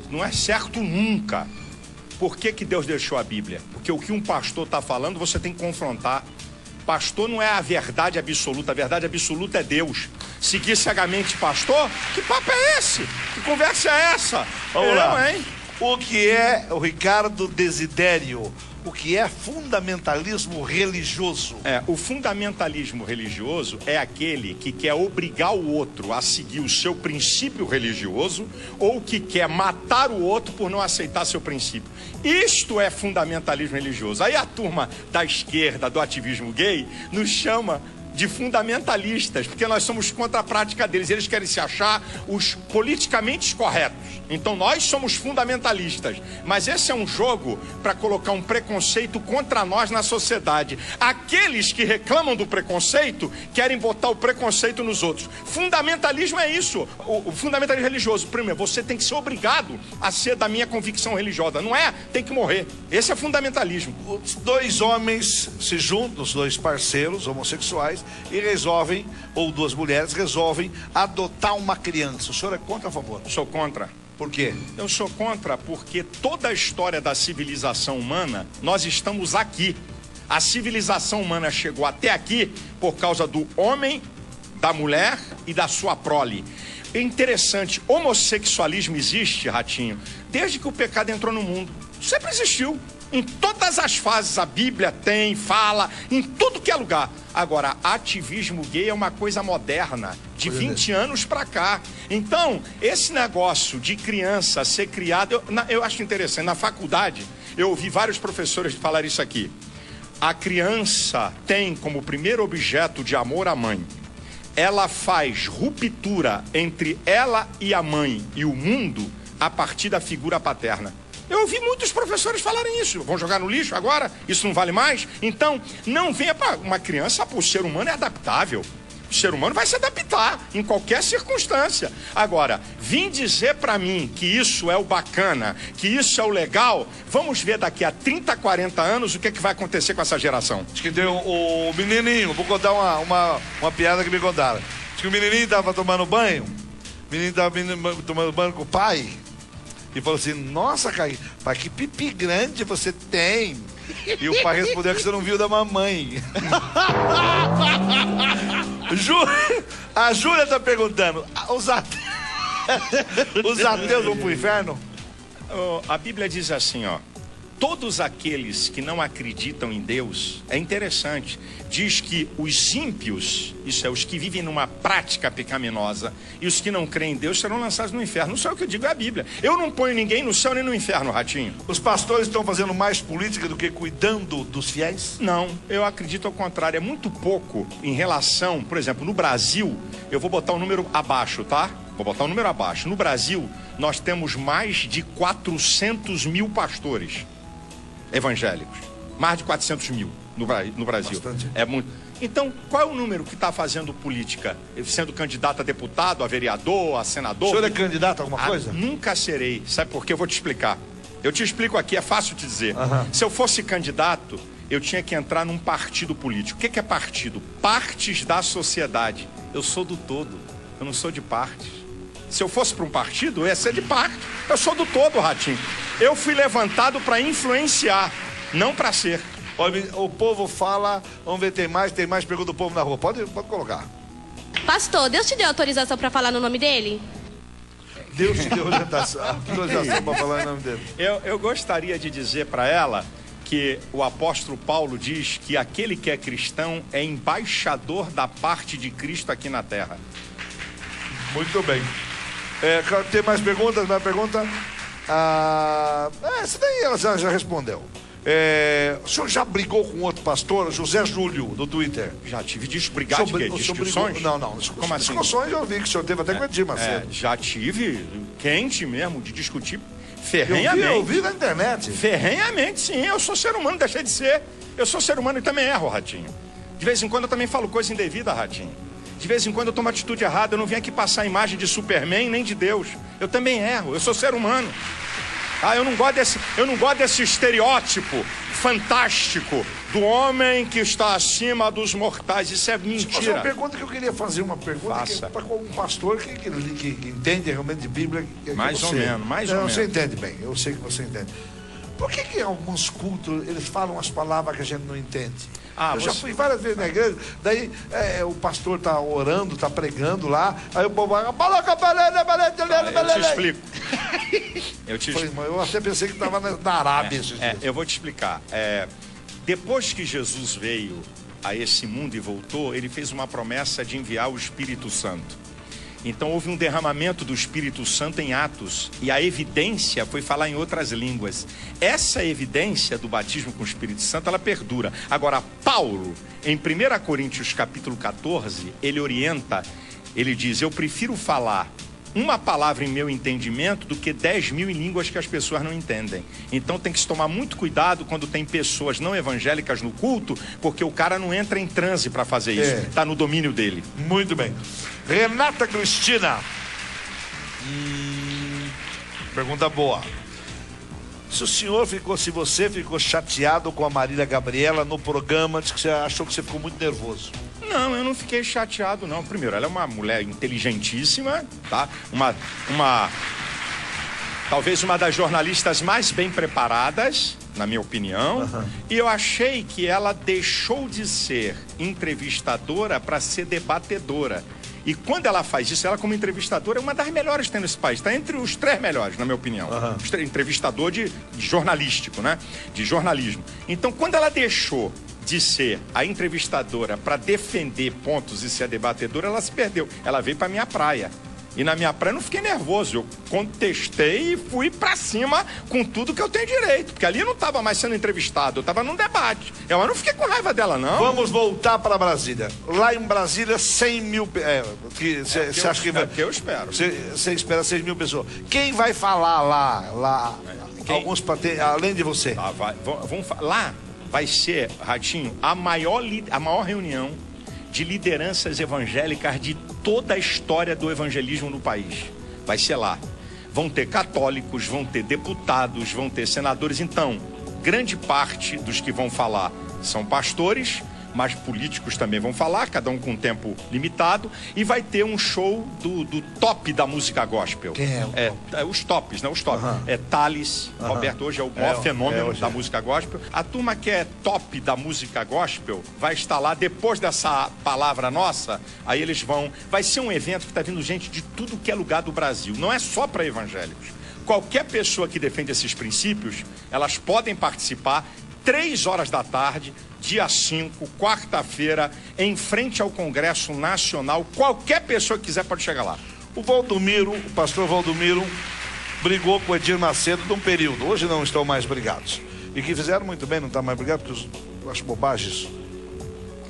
Não é certo nunca. Por que Deus deixou a Bíblia? Porque o que um pastor está falando, você tem que confrontar. Pastor não é a verdade absoluta é Deus. Seguir cegamente pastor? Que papo é esse? Que conversa é essa? Vamos lá. Hein? O que é, o Ricardo Desidério, o que é fundamentalismo religioso? O fundamentalismo religioso é aquele que quer obrigar o outro a seguir o seu princípio religioso ou que quer matar o outro por não aceitar seu princípio. Isto é fundamentalismo religioso. Aí a turma da esquerda, do ativismo gay, nos chama de fundamentalistas, porque nós somos contra a prática deles. Eles querem se achar os politicamente corretos. Então nós somos fundamentalistas. Mas esse é um jogo para colocar um preconceito contra nós na sociedade. Aqueles que reclamam do preconceito querem botar o preconceito nos outros. Fundamentalismo é isso. O fundamentalismo religioso. Primeiro, você tem que ser obrigado a ser da minha convicção religiosa. Não é? Tem que morrer. Esse é fundamentalismo. Os dois homens se juntam, os dois parceiros homossexuais, e resolvem, ou duas mulheres resolvem adotar uma criança. O senhor é contra ou a favor? Sou contra. Por quê? Eu sou contra porque toda a história da civilização humana, nós estamos aqui. A civilização humana chegou até aqui por causa do homem, da mulher e da sua prole. É interessante, homossexualismo existe, Ratinho, desde que o pecado entrou no mundo. Sempre existiu. Em todas as fases a Bíblia tem, fala, em tudo que é lugar. Agora, ativismo gay é uma coisa moderna, de 20 anos pra cá. Então, esse negócio de criança ser criada, eu acho interessante. Na faculdade, eu ouvi vários professores falar isso aqui. A criança tem como primeiro objeto de amor a mãe. Ela faz ruptura entre ela e a mãe e o mundo a partir da figura paterna. Eu ouvi muitos professores falarem isso. Vão jogar no lixo agora? Isso não vale mais? Então, não venha para uma criança, o ser humano é adaptável. O ser humano vai se adaptar em qualquer circunstância. Agora, vim dizer para mim que isso é o bacana, que isso é o legal, vamos ver daqui a 30, 40 anos o que vai acontecer com essa geração. Acho que deu o menininho, vou contar uma piada que me contaram. Acho que o menininho estava tomando banho, o menino estava tomando banho com o pai, e falou assim, nossa, pai, que pipi grande você tem. E o pai respondeu que você não viu da mamãe. A Júlia tá perguntando, os ateus vão pro inferno? A Bíblia diz assim, ó, todos aqueles que não acreditam em Deus, é interessante, diz que os ímpios, isso é, os que vivem numa prática pecaminosa, e os que não creem em Deus serão lançados no inferno. Não sou eu que eu digo, é a Bíblia. Eu não ponho ninguém no céu nem no inferno, Ratinho. Os pastores estão fazendo mais política do que cuidando dos fiéis? Não, eu acredito ao contrário, é muito pouco em relação, por exemplo, no Brasil, eu vou botar um número abaixo, tá? Vou botar um número abaixo. No Brasil, nós temos mais de 400 mil pastores evangélicos. Mais de 400 mil no Brasil. Bastante. É muito. Então, qual é o número que está fazendo política? Sendo candidato a deputado, a vereador, a senador? O senhor é candidato a alguma coisa? Nunca serei. Sabe por quê? Eu vou te explicar. Eu te explico aqui, é fácil te dizer. Uhum. Se eu fosse candidato, eu tinha que entrar num partido político. O que é partido? Partes da sociedade. Eu sou do todo, eu não sou de partes. Se eu fosse para um partido, eu ia ser de parte. Eu sou do todo, Ratinho. Eu fui levantado para influenciar, não para ser. Olha, o povo fala, vamos ver, tem mais pergunta do povo na rua. Pode colocar. Pastor, Deus te deu autorização para falar no nome dele? Deus te deu autorização para falar em nome dele. Eu gostaria de dizer para ela que o apóstolo Paulo diz que aquele que é cristão é embaixador da parte de Cristo aqui na terra. Muito bem. Tem mais perguntas? Mais pergunta? Essa daí ela já respondeu. O senhor já brigou com outro pastor, José Júlio, do Twitter? Já tive brigar de quê? Discussões? Não. Como assim? Discussões eu vi que o senhor teve até com o Edir Macedo. Já tive, quente mesmo, de discutir ferrenhamente. Eu vi na internet. Ferrenhamente, sim. Eu sou ser humano, deixei de ser. Eu sou ser humano e também erro, Ratinho. De vez em quando eu também falo coisa indevida, Ratinho. De vez em quando eu tomo atitude errada. Eu não venho aqui passar a imagem de Superman nem de Deus. Eu também erro. Eu sou ser humano. Eu não gosto desse estereótipo fantástico do homem que está acima dos mortais. Isso é mentira. Uma pergunta que eu queria fazer, uma pergunta para um pastor que entende realmente de Bíblia. Mais ou menos. Você entende bem, eu sei que você entende. Por que alguns cultos eles falam as palavras que a gente não entende? Eu já fui várias vezes na igreja, daí o pastor tá orando, tá pregando lá, aí o povo vai... Eu te explico. Eu até pensei que estava na Arábia. Eu vou te explicar. Depois que Jesus veio a esse mundo e voltou, ele fez uma promessa de enviar o Espírito Santo. Então houve um derramamento do Espírito Santo em Atos, e a evidência foi falar em outras línguas. Essa evidência do batismo com o Espírito Santo, ela perdura. Agora, Paulo, em 1 Coríntios capítulo 14, ele orienta, ele diz, eu prefiro falar uma palavra em meu entendimento do que 10.000 em línguas que as pessoas não entendem. Então tem que se tomar muito cuidado quando tem pessoas não evangélicas no culto, porque o cara não entra em transe para fazer isso. Está no domínio dele. Muito bem. Renata Cristina. Pergunta boa. Se você ficou chateado com a Marília Gabriela no programa, diz que você achou que você ficou muito nervoso. Não, eu não fiquei chateado, não. Primeiro, ela é uma mulher inteligentíssima, tá? Talvez uma das jornalistas mais bem preparadas, na minha opinião. Uhum. E eu achei que ela deixou de ser entrevistadora para ser debatedora. E quando ela faz isso, ela como entrevistadora é uma das melhores que tem nesse país. Está entre os 3 melhores, na minha opinião. Uhum. Entrevistador de jornalístico, né? De jornalismo. Então, quando ela deixou de ser a entrevistadora para defender pontos e ser a debatedora, ela se perdeu. Ela veio para minha praia. E na minha praia eu não fiquei nervoso. Eu contestei e fui para cima com tudo que eu tenho direito. Porque ali eu não estava mais sendo entrevistado, eu estava num debate. Eu não fiquei com raiva dela, não. Vamos voltar para Brasília. Lá em Brasília, 100 mil... Você acha que vai... eu espero. Você espera 6 mil pessoas. Quem vai falar lá? Ok? Alguns para ter, além de você. Tá, lá vai ser, Ratinho, a maior reunião de lideranças evangélicas de toda a história do evangelismo no país. Vai ser lá. Vão ter católicos, vão ter deputados, vão ter senadores. Então, grande parte dos que vão falar são pastores, mas políticos também vão falar, cada um com um tempo limitado, e vai ter um show do top da música gospel. Quem é? Os tops, né? Os tops. É Thales, Roberto, hoje é o maior fenômeno da música gospel. A turma que é top da música gospel vai estar lá depois dessa palavra nossa, aí eles vão... Vai ser um evento que está vindo gente de tudo que é lugar do Brasil, não é só para evangélicos. Qualquer pessoa que defende esses princípios, elas podem participar 3 horas da tarde, dia 5, quarta-feira, em frente ao Congresso Nacional. Qualquer pessoa que quiser pode chegar lá. O pastor Valdomiro, brigou com o Edir Macedo de um período. Hoje não estão mais brigados. E que fizeram muito bem não estar mais brigados, porque eu acho bobagens.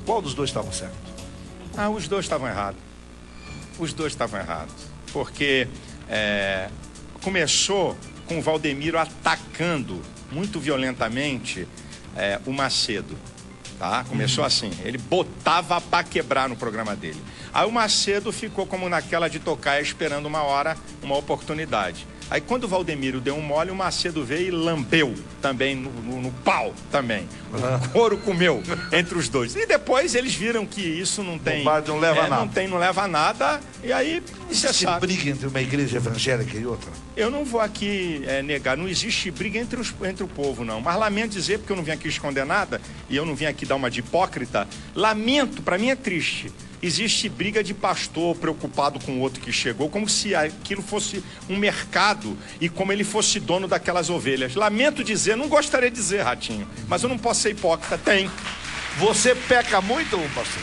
Qual dos dois estava certo? Os dois estavam errados. Os dois estavam errados. Porque começou com o Valdemiro atacando muito violentamente o Macedo. Tá? Começou assim, ele botava pra quebrar no programa dele. Aí o Macedo ficou como naquela de tocar, esperando uma hora, uma oportunidade. Aí quando o Valdemiro deu um mole, o Macedo veio e lambeu também no pau também. O couro comeu entre os dois. E depois eles viram que isso não tem... Não leva nada. Não leva a nada. E aí, você sabe. Briga entre uma igreja evangélica e outra? Eu não vou aqui negar, não existe briga entre o povo, não. Mas lamento dizer, porque eu não vim aqui esconder nada, e eu não vim aqui dar uma de hipócrita, lamento, para mim é triste. Existe briga de pastor preocupado com o outro que chegou, como se aquilo fosse um mercado e como ele fosse dono daquelas ovelhas. Lamento dizer, não gostaria de dizer, Ratinho, mas eu não posso ser hipócrita. Tem. Você peca muito, pastor?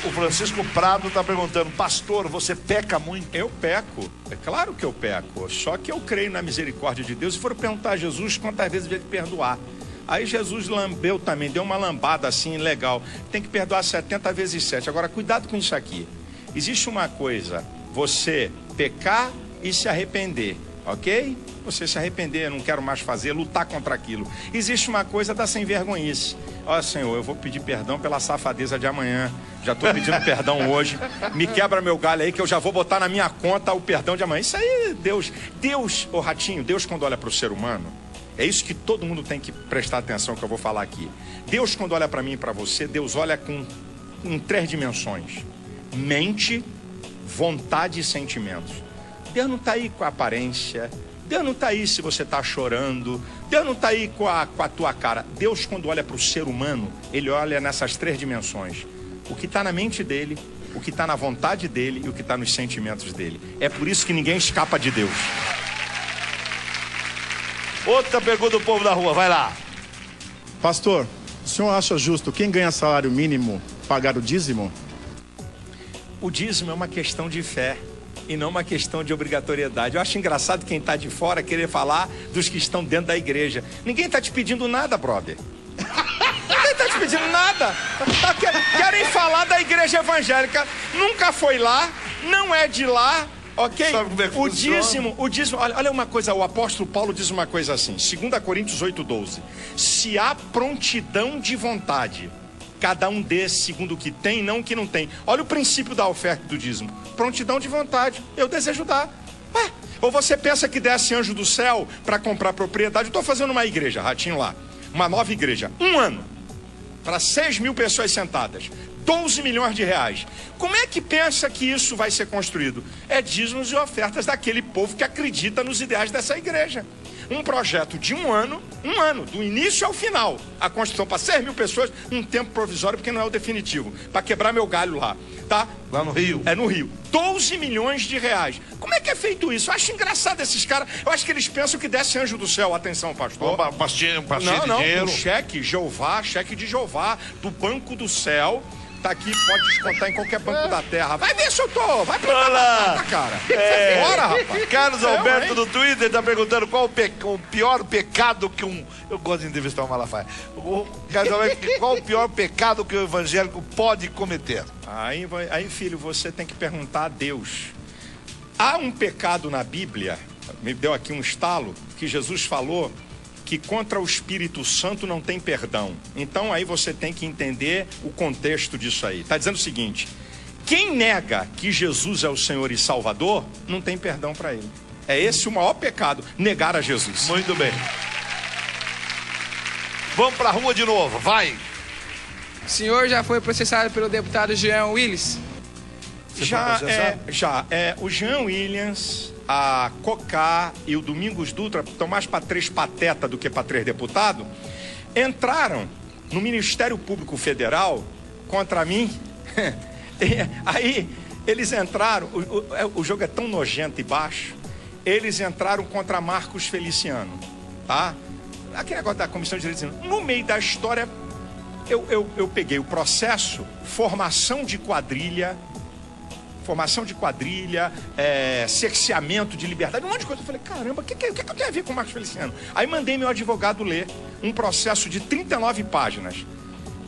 O Francisco Prado está perguntando, pastor, você peca muito? Eu peco, é claro que eu peco, só que eu creio na misericórdia de Deus. E foram perguntar a Jesus quantas vezes ele perdoar. Aí Jesus lambeu também, deu uma lambada assim, legal. Tem que perdoar 70 vezes 7. Agora, cuidado com isso aqui. Existe uma coisa, você pecar e se arrepender, ok? Você se arrepender, não quero mais fazer, lutar contra aquilo. Existe uma coisa da sem vergonhice. Ó, Senhor, eu vou pedir perdão pela safadeza de amanhã. Já estou pedindo perdão hoje. Me quebra meu galho aí que eu já vou botar na minha conta o perdão de amanhã. Isso aí, Deus, ô Ratinho, Deus quando olha para o ser humano, é isso que todo mundo tem que prestar atenção que eu vou falar aqui. Deus, quando olha para mim e para você, Deus olha em 3 dimensões: mente, vontade e sentimentos. Deus não está aí com a aparência. Deus não está aí se você está chorando. Deus não está aí com a tua cara. Deus, quando olha para o ser humano, ele olha nessas 3 dimensões: o que está na mente dele, o que está na vontade dele e o que está nos sentimentos dele. É por isso que ninguém escapa de Deus. Outra pergunta do povo da rua, vai lá. Pastor, o senhor acha justo quem ganha salário mínimo pagar o dízimo? O dízimo é uma questão de fé e não uma questão de obrigatoriedade. Eu acho engraçado quem está de fora querer falar dos que estão dentro da igreja. Ninguém está te pedindo nada, brother. Ninguém está te pedindo nada. Querem falar da igreja evangélica. Nunca foi lá, não é de lá. Ok? O dízimo, olha uma coisa, o apóstolo Paulo diz uma coisa assim, 2 Coríntios 8:12. Se há prontidão de vontade, cada um dê segundo o que tem, não o que não tem. Olha o princípio da oferta do dízimo. Prontidão de vontade, eu desejo dar. Ou você pensa que desce anjo do céu para comprar propriedade? Eu estou fazendo uma igreja, Ratinho, lá, uma nova igreja, 1 ano, para 6.000 pessoas sentadas, 12 milhões de reais. Como é que pensa que isso vai ser construído? É dízimos e ofertas daquele povo que acredita nos ideais dessa igreja. Um projeto de 1 ano, do início ao final. A construção para 6.000 pessoas, um tempo provisório, porque não é o definitivo. Para quebrar meu galho lá, tá? Lá no Rio. É no Rio. 12 milhões de reais. Como é que é feito isso? Eu acho engraçado esses caras. Eu acho que eles pensam que desce anjo do céu. Atenção, pastor. Pastinha de não, dinheiro. Um cheque de Jeová, do banco do céu. Tá aqui, pode descontar em qualquer banco da terra. Vai ver se eu tô. Vai pra lá, cara. Bora, rapaz. Carlos Alberto do Twitter tá perguntando qual o pior pecado que eu gosto de entrevistar o Malafaia. Carlos Alberto, qual o pior pecado que o evangélico pode cometer? Aí, filho, você tem que perguntar a Deus. Há um pecado na Bíblia me deu aqui um estalo, que Jesus falou que contra o Espírito Santo não tem perdão. Então aí você tem que entender o contexto disso aí. Está dizendo o seguinte: quem nega que Jesus é o Senhor e Salvador, não tem perdão para ele. É esse o maior pecado, negar a Jesus. Muito bem. Vamos para a rua de novo, vai. O senhor já foi processado pelo deputado Jean Willis? O Jean Williams, a Cocá e o Domingos Dutra, estão mais para 3 patetas do que para 3 deputados, entraram no Ministério Público Federal contra mim. Aí eles entraram, o jogo é tão nojento e baixo, eles entraram contra Marcos Feliciano, tá? Aquele negócio da Comissão de Direitos Humanos. No meio da história, eu peguei o processo, formação de quadrilha, cerceamento de liberdade, um monte de coisa. Eu falei, caramba, o que eu tenho a ver com o Marcos Feliciano? Aí mandei meu advogado ler um processo de 39 páginas.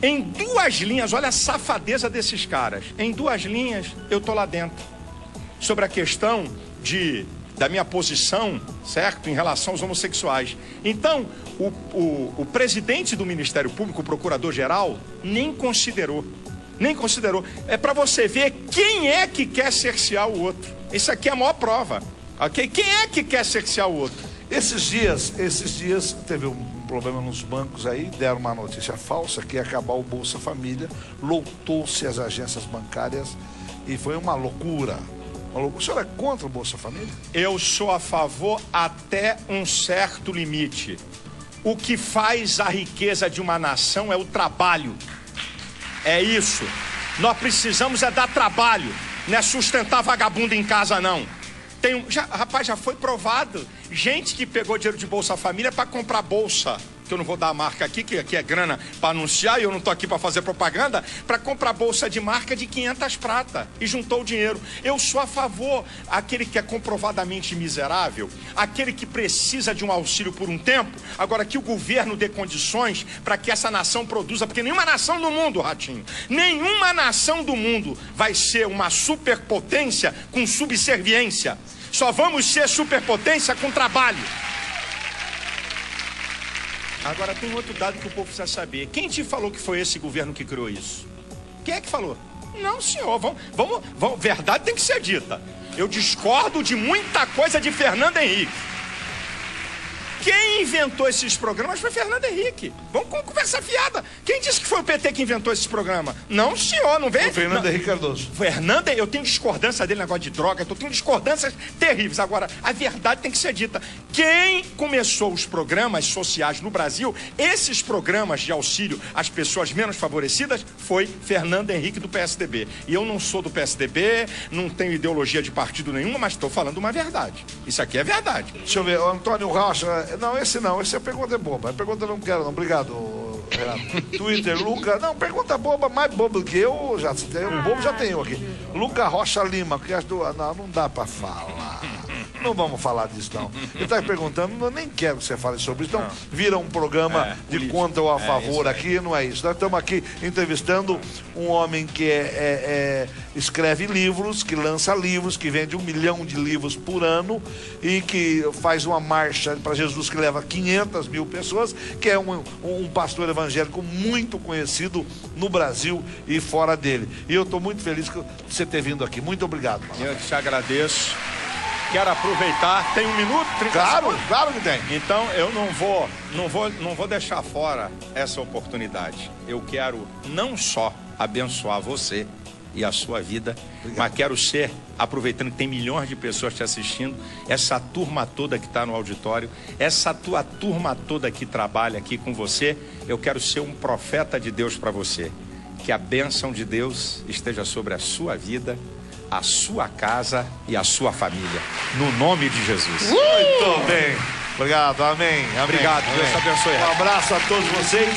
Em 2 linhas, olha a safadeza desses caras. Em 2 linhas, eu tô lá dentro. Sobre a questão da minha posição, certo, em relação aos homossexuais. Então, o presidente do Ministério Público, o procurador-geral, nem considerou. É para você ver quem é que quer cercear o outro. Isso aqui é a maior prova, ok? Quem é que quer cercear o outro? Esses dias teve um problema nos bancos aí, deram uma notícia falsa que ia acabar o Bolsa Família, lotou-se as agências bancárias e foi uma loucura. O senhor é contra o Bolsa Família? Eu sou a favor até um certo limite. O que faz a riqueza de uma nação é o trabalho. É isso. Nós precisamos dar trabalho. Não é sustentar vagabundo em casa, não. Rapaz, já foi provado. Gente que pegou dinheiro de Bolsa Família para comprar bolsa, que eu não vou dar a marca aqui, que aqui é grana para anunciar, e eu não tô aqui para fazer propaganda, para comprar bolsa de marca de 500 prata, e juntou o dinheiro. Eu sou a favor, aquele que é comprovadamente miserável, aquele que precisa de um auxílio por um tempo, agora que o governo dê condições para que essa nação produza, porque nenhuma nação do mundo, Ratinho, nenhuma nação do mundo vai ser uma superpotência com subserviência. Só vamos ser superpotência com trabalho. Agora tem outro dado que o povo precisa saber. Quem te falou que foi esse governo que criou isso? Quem é que falou? Não, senhor, vamos, verdade tem que ser dita. Eu discordo de muita coisa de Fernando Henrique. Quem inventou esses programas foi Fernando Henrique. Vamos conversar fiada. Quem disse que foi o PT que inventou esses programas? Não, senhor, não vem? O Fernando Henrique Cardoso. Fernando, eu tenho discordância dele, negócio de droga, eu tenho discordâncias terríveis. Agora, a verdade tem que ser dita. Quem começou os programas sociais no Brasil, esses programas de auxílio às pessoas menos favorecidas, foi Fernando Henrique do PSDB. E eu não sou do PSDB, não tenho ideologia de partido nenhuma, mas estou falando uma verdade. Isso aqui é verdade. Deixa eu ver, o Antônio Rocha. Não, esse a pergunta é boba. A pergunta eu não quero, não. Obrigado, Renato. Twitter, Luca. Não, pergunta boba, mais boba do que eu. Um bobo já tenho aqui. Luca Rocha Lima. Não dá pra falar. Não vamos falar disso, não. Ele está perguntando, eu nem quero que você fale sobre isso. Então, vira um programa de contra ou a favor aqui, não é isso. Nós estamos aqui entrevistando um homem que escreve livros, que lança livros, que vende 1 milhão de livros por ano e que faz uma marcha para Jesus que leva 500 mil pessoas, que é um pastor evangélico muito conhecido no Brasil e fora dele. E eu estou muito feliz por você ter vindo aqui. Muito obrigado. Eu te agradeço. Quero aproveitar, tem 1 minuto, 30 segundos? Claro que tem. Então eu não vou deixar fora essa oportunidade. Eu quero não só abençoar você e a sua vida, mas quero ser, aproveitando que tem milhões de pessoas te assistindo, essa turma toda que está no auditório, essa tua turma toda que trabalha aqui com você, eu quero ser um profeta de Deus para você. Que a bênção de Deus esteja sobre a sua vida, a sua casa e a sua família. No nome de Jesus. Muito bem. Obrigado. Amém. Obrigado. Amém. Deus te abençoe. Um abraço a todos vocês.